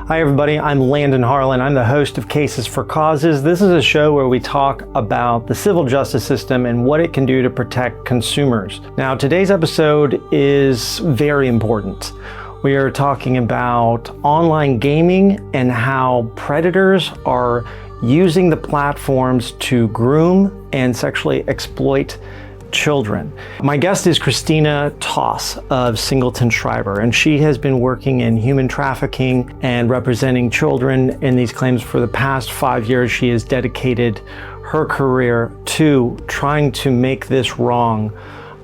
Hi everybody, I'm Landon Harlan. I'm the host of Cases for Causes. This is a show where we talk about the civil justice system and what it can do to protect consumers. Now, today's episode is very important. We are talking about online gaming and how predators are using the platforms to groom and sexually exploit children. My guest is Kristina Aiad-Toss of Singleton Schreiber, and she has been working in human trafficking and representing children in these claims for the past 5 years. She has dedicated her career to trying to make this wrong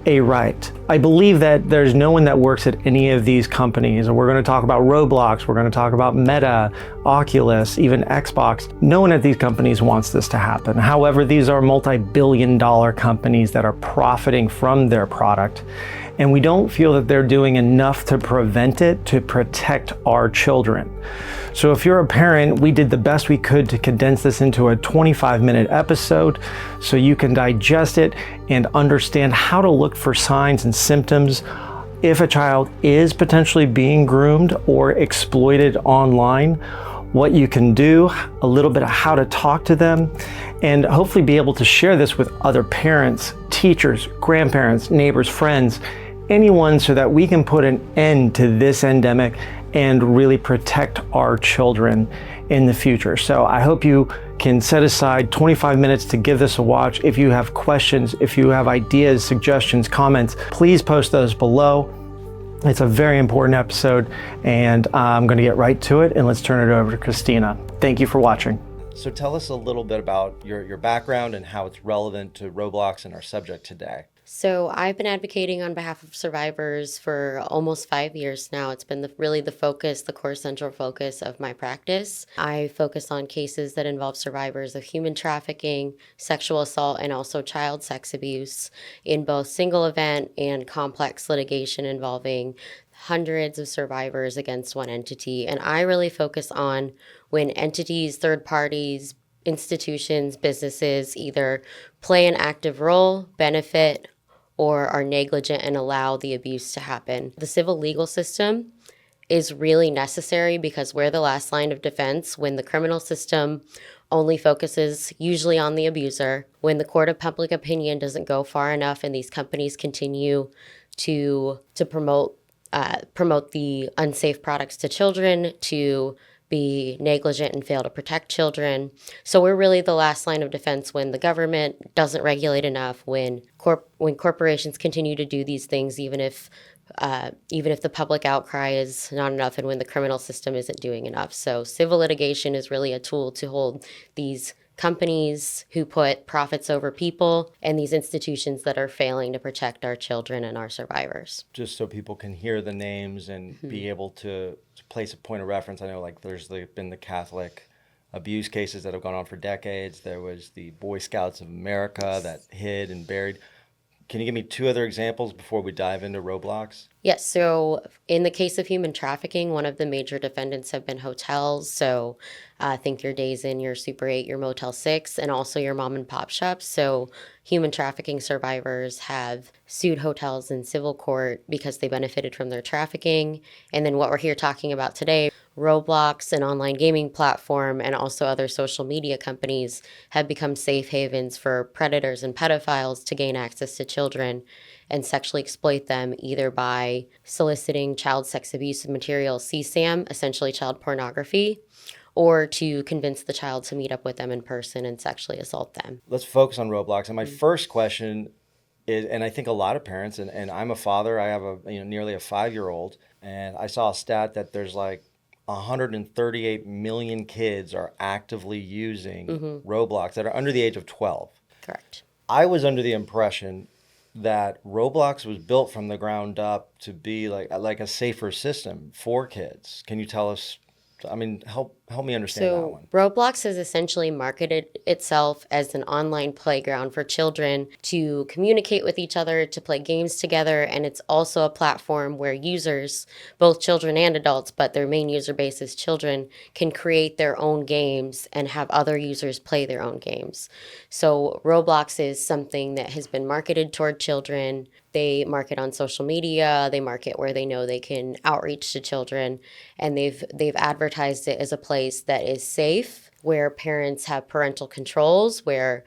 a right. I believe that there's no one that works at any of these companies, and we're going to talk about Roblox, we're going to talk about Meta, Oculus, even Xbox. No one at these companies wants this to happen. However, these are multi-billion-dollar companies that are profiting from their product, and we don't feel that they're doing enough to prevent it, to protect our children. So if you're a parent, we did the best we could to condense this into a 25-minute episode so you can digest it and understand how to look for signs and symptoms if a child is potentially being groomed or exploited online, what you can do, a little bit of how to talk to them, and hopefully be able to share this with other parents, teachers, grandparents, neighbors, friends, anyone, so that we can put an end to this endemic and really protect our children in the future. So I hope you can set aside 25 minutes to give this a watch. If you have questions, if you have ideas, suggestions, comments, please post those below. It's a very important episode, and I'm going to get right to it, and let's turn it over to Kristina. Thank you for watching. So tell us a little bit about your background and how it's relevant to Roblox and our subject today. So I've been advocating on behalf of survivors for almost 5 years now. It's been really the focus, the core central focus of my practice. I focus on cases that involve survivors of human trafficking, sexual assault, and also child sex abuse in both single event and complex litigation involving hundreds of survivors against one entity. And I really focus on when entities, third parties, institutions, businesses either play an active role, benefit, or are negligent and allow the abuse to happen. The civil legal system is really necessary because we're the last line of defense when the criminal system only focuses usually on the abuser, when the court of public opinion doesn't go far enough and these companies continue to promote the unsafe products to children, to be negligent and fail to protect children. So we're really the last line of defense when the government doesn't regulate enough, when corporations continue to do these things, even if the public outcry is not enough, and when the criminal system isn't doing enough. So civil litigation is really a tool to hold these companies who put profits over people and these institutions that are failing to protect our children and our survivors. Just so people can hear the names and be able to place a point of reference. I know there's been the Catholic abuse cases that have gone on for decades. There was the Boy Scouts of America that hid and buried. Can you give me 2 other examples before we dive into Roblox? Yes, so in the case of human trafficking, one of the major defendants have been hotels. So think your Days Inn, your Super 8, your Motel 6, and also your mom and pop shops. So human trafficking survivors have sued hotels in civil court because they benefited from their trafficking. And then what we're here talking about today, Roblox, an online gaming platform, and also other social media companies have become safe havens for predators and pedophiles to gain access to children and sexually exploit them, either by soliciting child sex abuse material, CSAM, essentially child pornography, or to convince the child to meet up with them in person and sexually assault them. Let's focus on Roblox. And my first question is, and I think a lot of parents, and I'm a father, I have nearly a 5-year-old, and I saw a stat that there's 138 million kids are actively using Roblox that are under the age of 12. Correct. I was under the impression that Roblox was built from the ground up to be like a safer system for kids. Can you tell us? Help me understand that one. Roblox has essentially marketed itself as an online playground for children to communicate with each other, to play games together, and it's also a platform where users, both children and adults, but their main user base is children, can create their own games and have other users play their own games. So Roblox is something that has been marketed toward children They market on social media, they market where they know they can outreach to children, and they've advertised it as a place that is safe, where parents have parental controls, where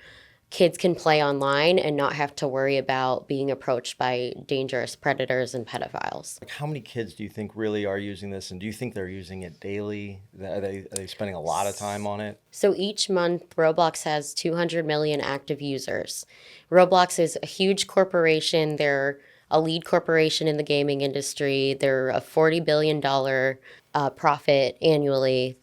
kids can play online and not have to worry about being approached by dangerous predators and pedophiles. Like, how many kids do you think really are using this, and do you think they're using it daily? Are they spending a lot of time on it? So each month, Roblox has 200 million active users. Roblox is a huge corporation. They're a lead corporation in the gaming industry. They're a $40 billion profit annually.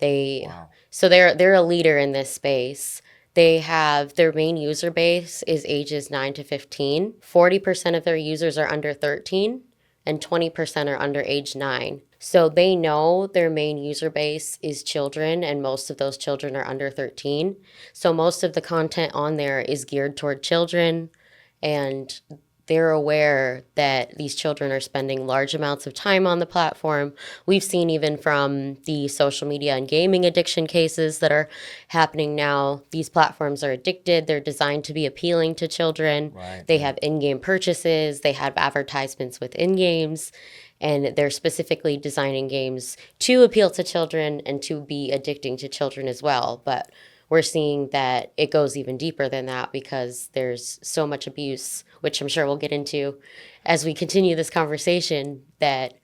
Wow. So they're a leader in this space. They have their main user base is ages 9 to 15. 40% of their users are under 13 and 20% are under age 9. So they know their main user base is children, and most of those children are under 13. So most of the content on there is geared toward children, and they're aware that these children are spending large amounts of time on the platform. We've seen even from the social media and gaming addiction cases that are happening now, these platforms are addicted. They're designed to be appealing to children. Right, They right. have in-game purchases. They have advertisements within games. And they're specifically designing games to appeal to children and to be addicting to children as well. But we're seeing that it goes even deeper than that because there's so much abuse, which I'm sure we'll get into as we continue this conversation, that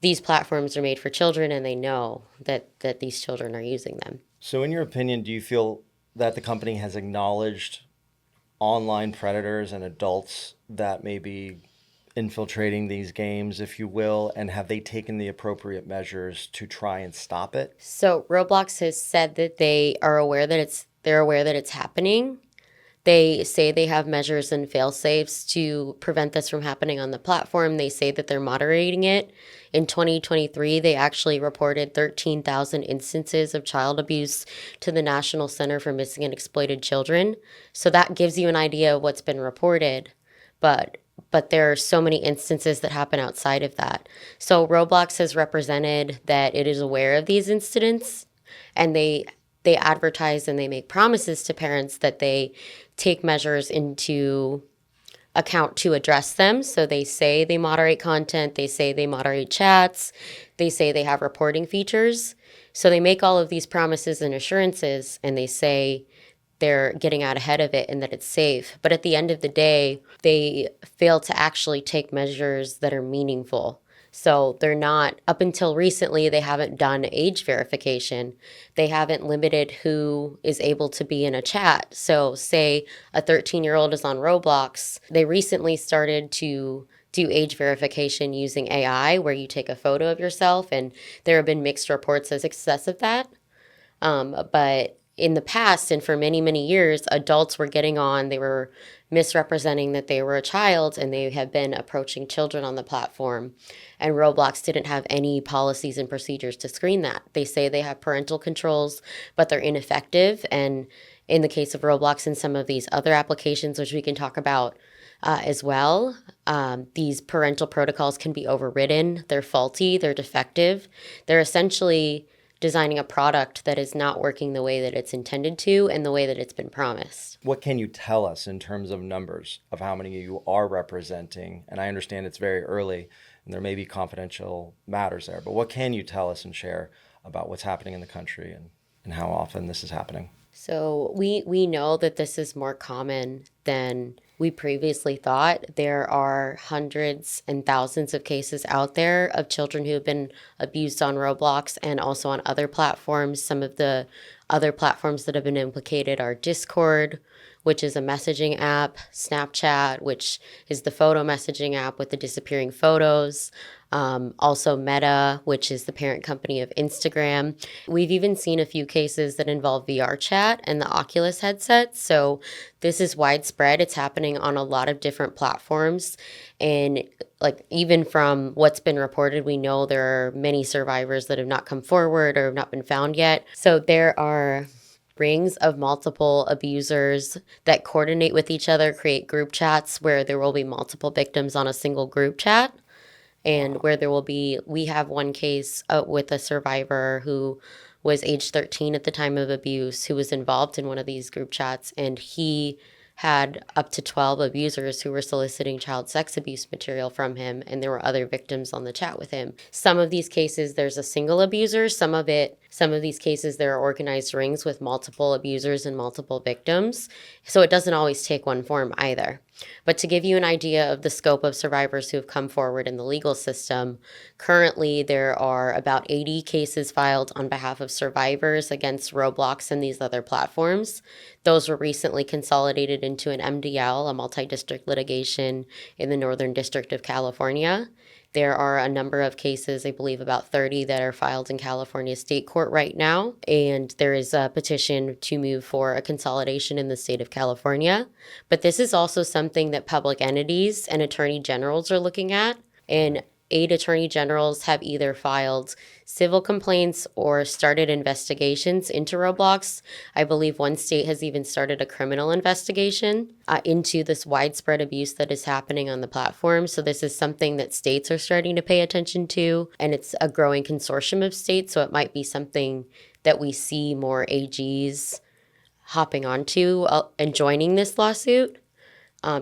these platforms are made for children and they know that these children are using them. So, in your opinion, do you feel that the company has acknowledged online predators and adults that may be infiltrating these games, if you will, and have they taken the appropriate measures to try and stop it? So Roblox has said that they're aware that it's happening. They say they have measures and fail-safes to prevent this from happening on the platform. They say that they're moderating it. In 2023, they actually reported 13,000 instances of child abuse to the National Center for Missing and Exploited Children. So that gives you an idea of what's been reported. But there are so many instances that happen outside of that. So Roblox has represented that it is aware of these incidents, and they advertise and they make promises to parents that they take measures into account to address them. So they say they moderate content, they say they moderate chats, they say they have reporting features. So they make all of these promises and assurances, and they say they're getting out ahead of it and that it's safe. But at the end of the day, they fail to actually take measures that are meaningful. So they're not, up until recently, they haven't done age verification. They haven't limited who is able to be in a chat. So say a 13-year-old is on Roblox. They recently started to do age verification using AI, where you take a photo of yourself, and there have been mixed reports of success of that. But in the past, and for many, many years, adults were getting on, they were misrepresenting that they were a child, and they have been approaching children on the platform. And Roblox didn't have any policies and procedures to screen that. They say they have parental controls, but they're ineffective. And in the case of Roblox and some of these other applications, which we can talk about as well, these parental protocols can be overridden. They're faulty, they're defective. They're essentially designing a product that is not working the way that it's intended to and the way that it's been promised. What can you tell us in terms of numbers of how many you are representing? And I understand it's very early and there may be confidential matters there, but what can you tell us and share about what's happening in the country and how often this is happening? So we know that this is more common than we previously thought. There are hundreds and thousands of cases out there of children who have been abused on Roblox and also on other platforms. Some of the other platforms that have been implicated are Discord, which is a messaging app, Snapchat, which is the photo messaging app with the disappearing photos, also Meta, which is the parent company of Instagram. We've even seen a few cases that involve VR chat and the Oculus headset. So this is widespread. It's happening on a lot of different platforms. And like even from what's been reported, we know there are many survivors that have not come forward or have not been found yet. So there are rings of multiple abusers that coordinate with each other, create group chats where there will be multiple victims on a single group chat, and where we have one case with a survivor who was age 13 at the time of abuse, who was involved in one of these group chats, and he had up to 12 abusers who were soliciting child sex abuse material from him, and there were other victims on the chat with him. Some of these cases, there's a single abuser. Some of these cases, there are organized rings with multiple abusers and multiple victims. So it doesn't always take one form either. But to give you an idea of the scope of survivors who have come forward in the legal system, currently there are about 80 cases filed on behalf of survivors against Roblox and these other platforms. Those were recently consolidated into an MDL, a multi-district litigation in the Northern District of California. There are a number of cases, I believe about 30, that are filed in California State Court right now. And there is a petition to move for a consolidation in the state of California. But this is also something that public entities and attorney generals are looking at. And 8 attorney generals have either filed civil complaints or started investigations into Roblox. I believe one state has even started a criminal investigation into this widespread abuse that is happening on the platform. So this is something that states are starting to pay attention to, and it's a growing consortium of states. So it might be something that we see more AGs hopping onto and joining this lawsuit.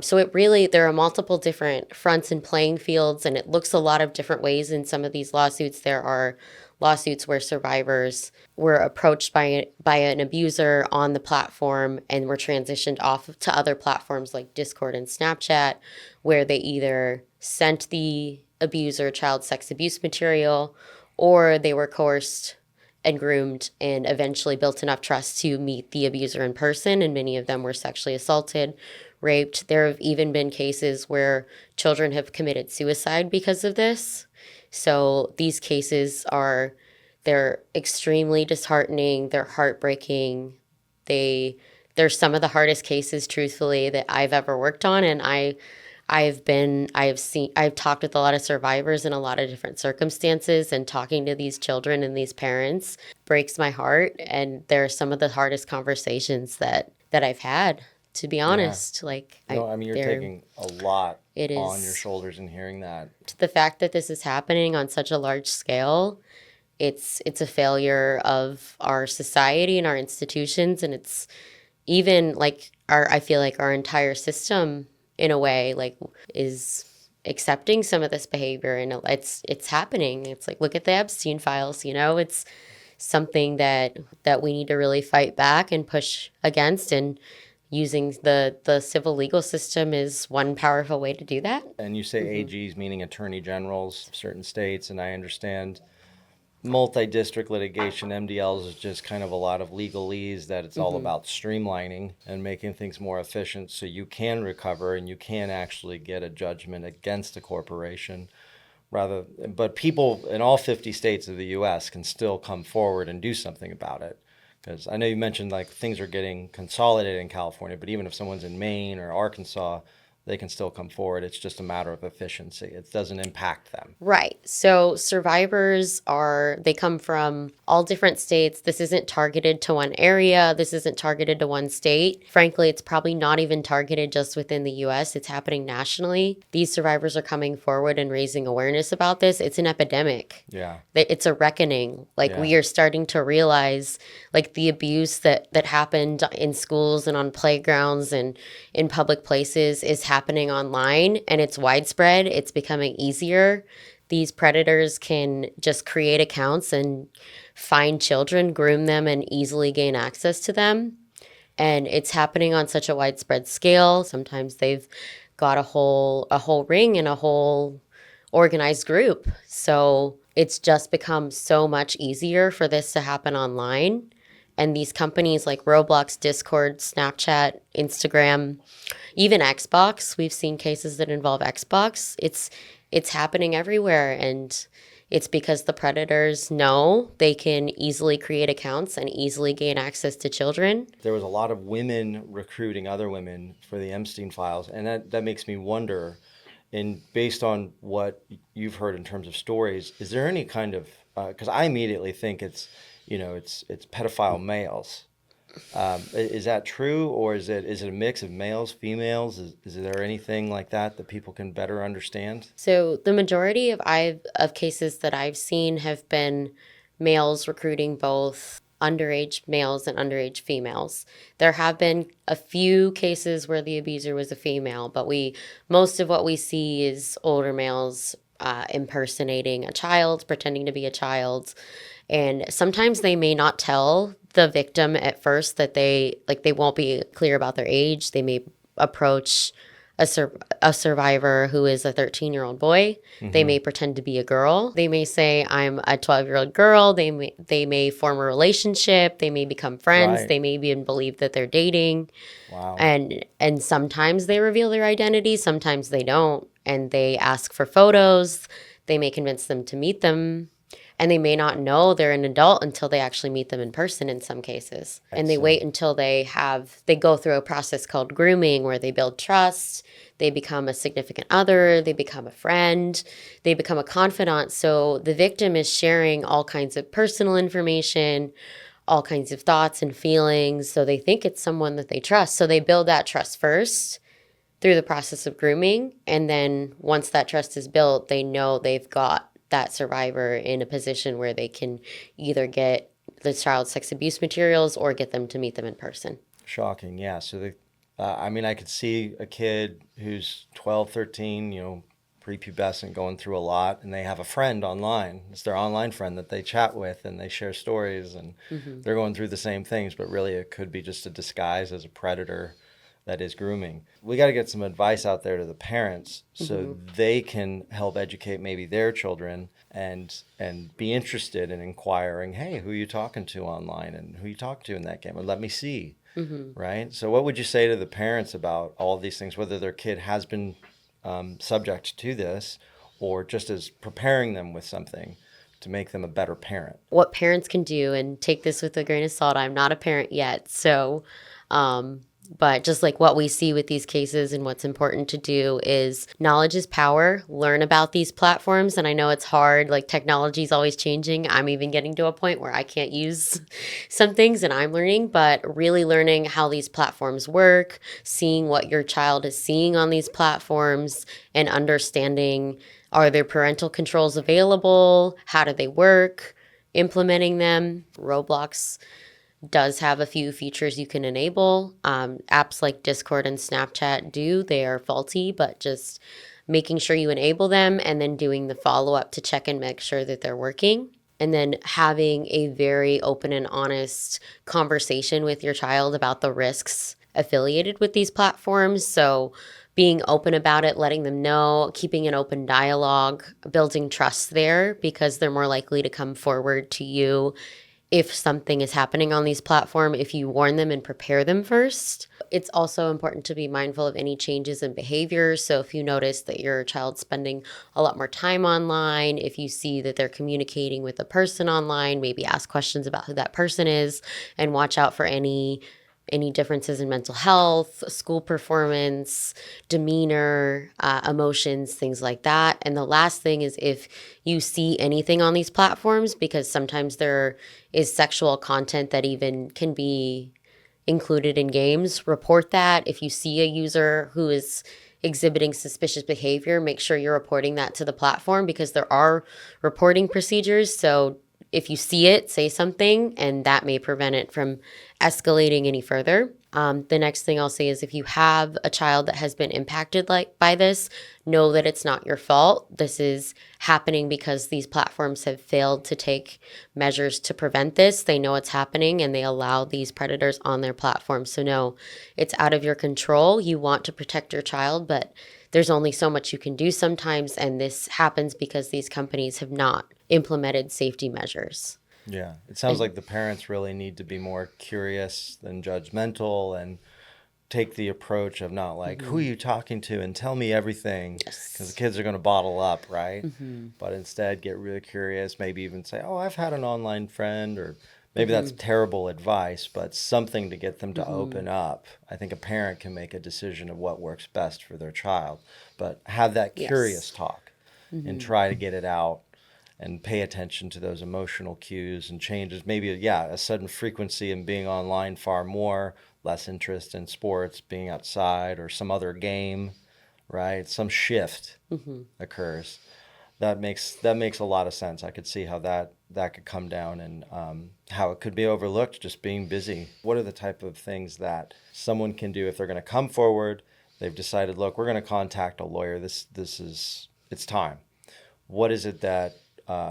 So there are multiple different fronts and playing fields, and it looks a lot of different ways in some of these lawsuits. There are lawsuits where survivors were approached by an abuser on the platform and were transitioned off to other platforms like Discord and Snapchat, where they either sent the abuser child sex abuse material or they were coerced and groomed and eventually built enough trust to meet the abuser in person, and many of them were sexually assaulted, raped. There have even been cases where children have committed suicide because of this. So these cases they're extremely disheartening, they're heartbreaking. They're some of the hardest cases, truthfully, that I've ever worked on, and I've talked with a lot of survivors in a lot of different circumstances, and talking to these children and these parents breaks my heart. And they're some of the hardest conversations that I've had, to be honest. Yeah. You're taking a lot it is, on your shoulders in hearing that. The fact that this is happening on such a large scale, it's a failure of our society and our institutions, and it's even I feel like our entire system in a way is accepting some of this behavior, and it's happening. It's like, look at the Epstein files, it's something that we need to really fight back and push against, and using the civil legal system is one powerful way to do that. And you say AGs, meaning attorney generals of certain states, and I understand multi-district litigation, MDLs, is just kind of a lot of legalese that it's all about streamlining and making things more efficient so you can recover and you can actually get a judgment against a corporation. But people in all 50 states of the U.S. can still come forward and do something about it. Because I know you mentioned things are getting consolidated in California, but even if someone's in Maine or Arkansas, they can still come forward. It's just a matter of efficiency. It doesn't impact them. Right. So survivors they come from all different states. This isn't targeted to one area. This isn't targeted to one state. Frankly, it's probably not even targeted just within the U.S. It's happening nationally. These survivors are coming forward and raising awareness about this. It's an epidemic. Yeah. It's a reckoning. We are starting to realize the abuse that happened in schools and on playgrounds and in public places is happening online, and it's widespread. It's becoming easier. These predators can just create accounts and find children, groom them, and easily gain access to them. And it's happening on such a widespread scale. Sometimes they've got a whole ring and a whole organized group. So it's just become so much easier for this to happen online. And these companies like Roblox, Discord, Snapchat, Instagram, even Xbox, we've seen cases that involve Xbox. It's happening everywhere, and it's because the predators know they can easily create accounts and easily gain access to children. There was a lot of women recruiting other women for the Epstein files, and that makes me wonder, and based on what you've heard in terms of stories, is there any kind of, because I immediately think it's pedophile males. Is that true, or is it a mix of males, females? Is there anything like that people can better understand? So the majority of cases that I've seen have been males recruiting both underage males and underage females. There have been a few cases where the abuser was a female, but most of what we see is older males impersonating a child, pretending to be a child. And sometimes they may not tell the victim at first that they won't be clear about their age. They may approach a survivor who is a 13-year-old boy. They may pretend to be a girl. They may say, I'm a 12-year-old girl. They may form a relationship. They may become friends. Right. They may even believe that they're dating. Wow. And sometimes they reveal their identity. Sometimes they don't. And they ask for photos. They may convince them to meet them. And they may not know they're an adult until they actually meet them in person in some cases. And they wait until they go through a process called grooming where they build trust, they become a significant other, they become a friend, they become a confidant. So the victim is sharing all kinds of personal information, all kinds of thoughts and feelings. So they think it's someone that they trust. So they build that trust first through the process of grooming. And then once that trust is built, they know they've got that survivor in a position where they can either get the child's sex abuse materials or get them to meet them in person. Shocking, yeah. So, I could see a kid who's 12, 13, prepubescent, going through a lot, and they have a friend online. It's their online friend that they chat with, and they share stories, and they're going through the same things, but really it could be just a disguise as a predator that is grooming. We got to get some advice out there to the parents so they can help educate maybe their children and be interested in inquiring, hey, who are you talking to online and who you talk to in that game? And let me see, right? So what would you say to the parents about all of these things, whether their kid has been subject to this or just as preparing them with something to make them a better parent? What parents can do, and take this with a grain of salt, I'm not a parent yet, so but just like what we see with these cases and what's important to do is knowledge is power. Learn about these platforms. And I know it's hard, like technology is always changing. I'm even getting to a point where I can't use some things and I'm learning, but really learning how these platforms work, seeing what your child is seeing on these platforms and understanding, are there parental controls available? How do they work? Implementing them. Roblox does have a few features you can enable. Apps like Discord and Snapchat do. They are faulty, but just making sure you enable them and then doing the follow-up to check and make sure that they're working. And then having a very open and honest conversation with your child about the risks affiliated with these platforms. So being open about it, letting them know, keeping an open dialogue, building trust there because they're more likely to come forward to you if something is happening on these platforms, if you warn them and prepare them first. It's also important to be mindful of any changes in behavior. So if you notice that your child's spending a lot more time online, if you see that they're communicating with a person online, maybe ask questions about who that person is and watch out for any differences in mental health, school performance, demeanor, emotions, things like that. And the last thing is if you see anything on these platforms, because sometimes there is sexual content that even can be included in games, report that. If you see a user who is exhibiting suspicious behavior, make sure you're reporting that to the platform because there are reporting procedures. So if you see it, say something, and that may prevent it from escalating any further. The next thing I'll say is if you have a child that has been impacted by this, know that it's not your fault. This is happening because these platforms have failed to take measures to prevent this. They know it's happening and they allow these predators on their platform. So no, it's out of your control. You want to protect your child, but there's only so much you can do sometimes. And this happens because these companies have not implemented safety measures. Yeah, it sounds like the parents really need to be more curious than judgmental and take the approach of not like, who are you talking to and tell me everything, because the kids are going to bottle up, right? But instead get really curious, maybe even say, oh, I've had an online friend, or maybe that's terrible advice, but something to get them to open up. I think a parent can make a decision of what works best for their child, but have that curious talk and try to get it out and pay attention to those emotional cues and changes. Maybe, a sudden frequency in being online far more, less interest in sports, being outside or some other game, right? Some shift occurs. That makes a lot of sense. I could see how that could come down, and how it could be overlooked just being busy. What are the type of things that someone can do if they're going to come forward? They've decided, look, we're going to contact a lawyer. It's time. What is it that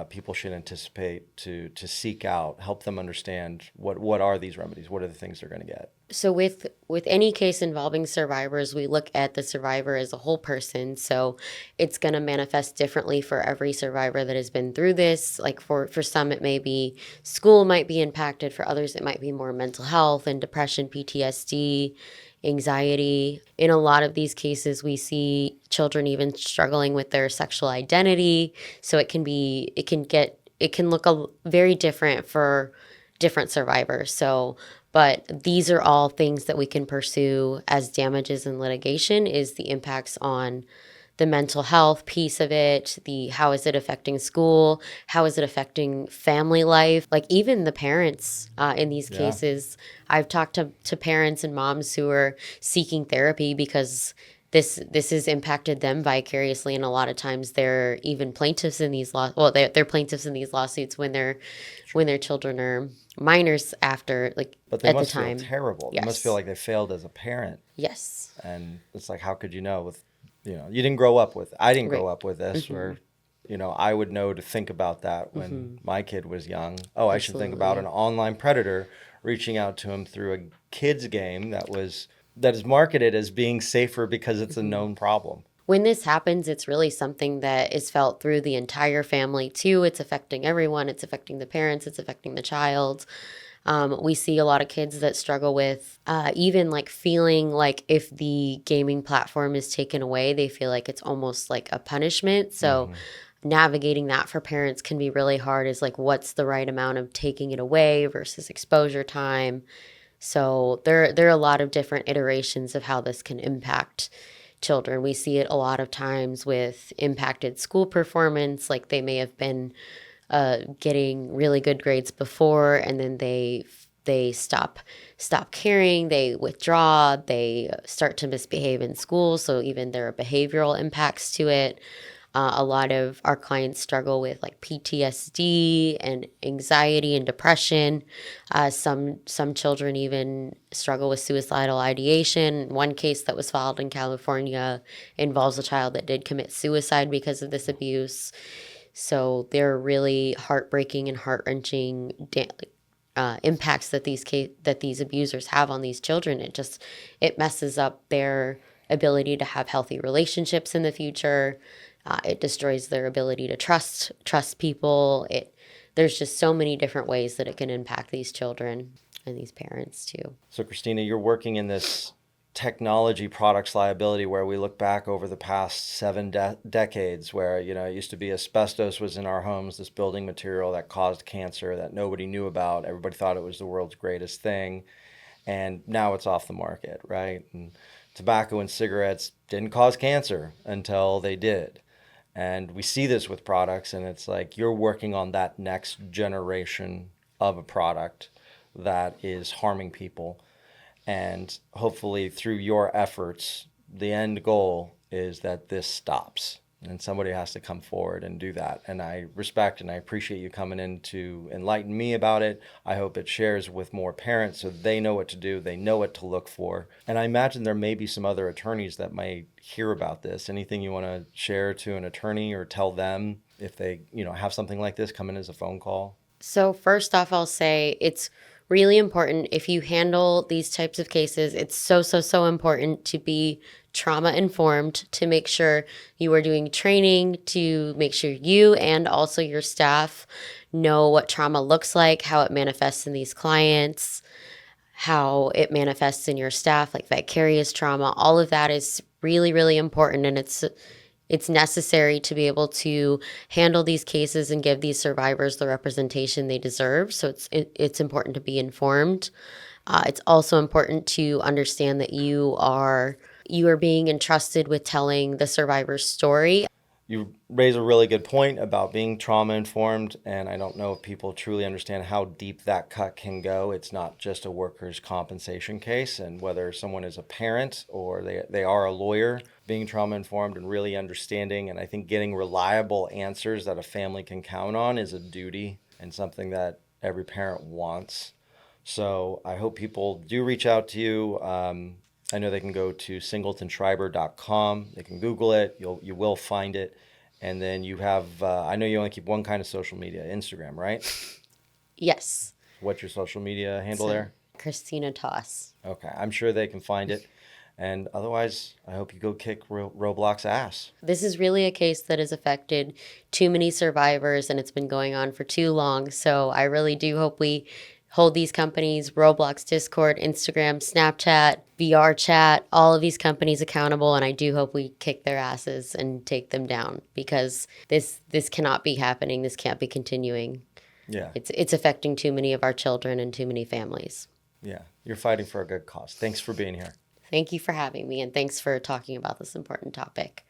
people should anticipate to seek out, help them understand what are these remedies? What are the things they're going to get? So with any case involving survivors, we look at the survivor as a whole person. So it's going to manifest differently for every survivor that has been through this. Like for some, it may be school might be impacted. For others, it might be more mental health and depression, PTSD, anxiety. In a lot of these cases, we see children even struggling with their sexual identity. So it can look very different for different survivors. So, but these are all things that we can pursue as damages in litigation, is the impacts on the mental health piece of it, the how is it affecting school, how is it affecting family life, like even the parents in these cases. I've talked to parents and moms who are seeking therapy because this has impacted them vicariously, and a lot of times they're even plaintiffs in these they're plaintiffs in these lawsuits when their children are minors after, like, But they at the must feel time. terrible. Yes. They must feel like they failed as a parent. Yes. And it's like, how could you know with, you didn't grow up with, I didn't grow Right. up with this, or, I would know to think about that when my kid was young. Oh, I should think about an online predator reaching out to him through a kid's game that is marketed as being safer because it's a known problem. When this happens, it's really something that is felt through the entire family too. It's affecting everyone. It's affecting the parents. It's affecting the child. We see a lot of kids that struggle with even like feeling like if the gaming platform is taken away, they feel like it's almost like a punishment. So navigating that for parents can be really hard, is like, what's the right amount of taking it away versus exposure time? So there are a lot of different iterations of how this can impact children. We see it a lot of times with impacted school performance, like they may have been getting really good grades before, and then they stop caring, they withdraw, they start to misbehave in school. So even there are behavioral impacts to it. A lot of our clients struggle with like PTSD and anxiety and depression. Some children even struggle with suicidal ideation. One case that was filed in California involves a child that did commit suicide because of this abuse. So there are really heartbreaking and heart-wrenching impacts that these abusers have on these children. It messes up their ability to have healthy relationships in the future. It destroys their ability to trust people. There's just so many different ways that it can impact these children and these parents too. So, Kristina, you're working in this technology products liability where we look back over the past 7 decades where, it used to be asbestos was in our homes, this building material that caused cancer that nobody knew about. Everybody thought it was the world's greatest thing. And now it's off the market, right? And tobacco and cigarettes didn't cause cancer until they did. And we see this with products, and it's like you're working on that next generation of a product that is harming people. And hopefully through your efforts, the end goal is that this stops. And somebody has to come forward and do that. And I respect and I appreciate you coming in to enlighten me about it. I hope it shares with more parents so they know what to do, they know what to look for. And I imagine there may be some other attorneys that might hear about this. Anything you want to share to an attorney or tell them if they, have something like this come in as a phone call? So first off, I'll say it's really important if you handle these types of cases. It's so important to be trauma informed, to make sure you are doing training, to make sure you and also your staff know what trauma looks like, how it manifests in these clients, how it manifests in your staff, like vicarious trauma. All of that is really important, and it's necessary to be able to handle these cases and give these survivors the representation they deserve. So it's important to be informed. It's also important to understand that you are being entrusted with telling the survivor's story. You raise a really good point about being trauma informed, and I don't know if people truly understand how deep that cut can go. It's not just a workers' compensation case, and whether someone is a parent or they are a lawyer, being trauma informed and really understanding. And I think getting reliable answers that a family can count on is a duty and something that every parent wants. So I hope people do reach out to you. I know they can go to singletonschreiber.com. They can Google it. You will find it. And then you have, I know you only keep one kind of social media, Instagram, right? Yes. What's your social media handle there? Kristina Aiad-Toss. Okay, I'm sure they can find it. And otherwise, I hope you go kick Roblox ass. This is really a case that has affected too many survivors, and it's been going on for too long. So I really do hope we hold these companies, Roblox, Discord, Instagram, Snapchat, VR chat, all of these companies accountable. And I do hope we kick their asses and take them down, because this cannot be happening. This can't be continuing. Yeah. It's affecting too many of our children and too many families. Yeah. You're fighting for a good cause. Thanks for being here. Thank you for having me, and thanks for talking about this important topic.